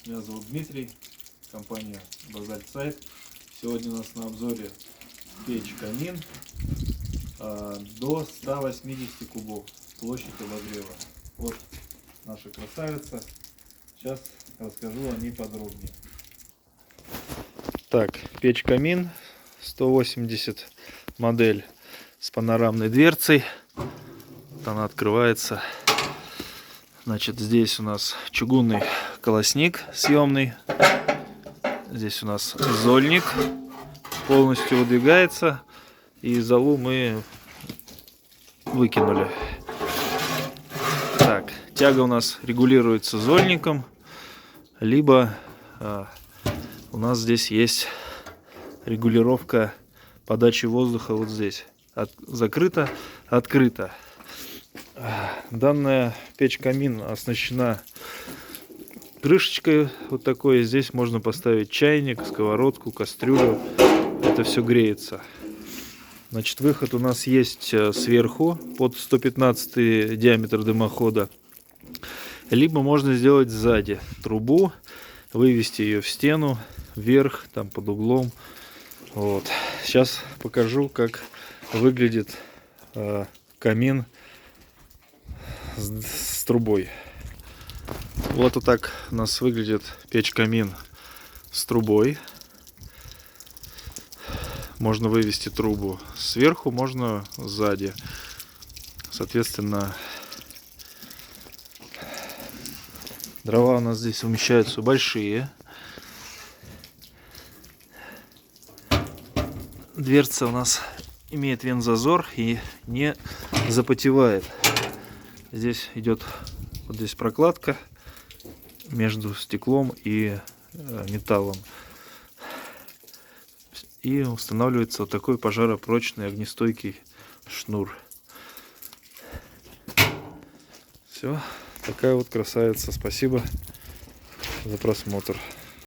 Меня зовут Дмитрий, компания Базальт Сайт. Сегодня у нас на обзоре печь-камин до 180 кубов, площадь обогрева. Вот наша красавица. Сейчас расскажу о ней подробнее. Так, печь-камин 180 модель с панорамной дверцей. Вот она открывается. Значит, здесь у нас чугунный колосник съемный. Здесь у нас зольник. Полностью выдвигается. И золу мы выкинули. Так, тяга у нас регулируется зольником. Либо у нас здесь есть регулировка подачи воздуха вот здесь. Закрыто, открыто. Данная печь-камин оснащена крышечкой вот такой. Здесь можно поставить чайник, сковородку, кастрюлю. Это все греется. Значит, выход у нас есть сверху под 115 диаметр дымохода. Либо можно сделать сзади трубу, вывести ее в стену, вверх, там под углом. Вот. Сейчас покажу, как выглядит камин с трубой. Вот так у нас выглядит печь-камин с трубой. Можно вывести трубу сверху, можно сзади. Соответственно, дрова у нас здесь умещаются большие. Дверца у нас имеет вент-зазор и не запотевает. Здесь идет вот здесь прокладка между стеклом и металлом. И устанавливается вот такой пожаропрочный огнестойкий шнур. Все, такая вот красавица. Спасибо за просмотр.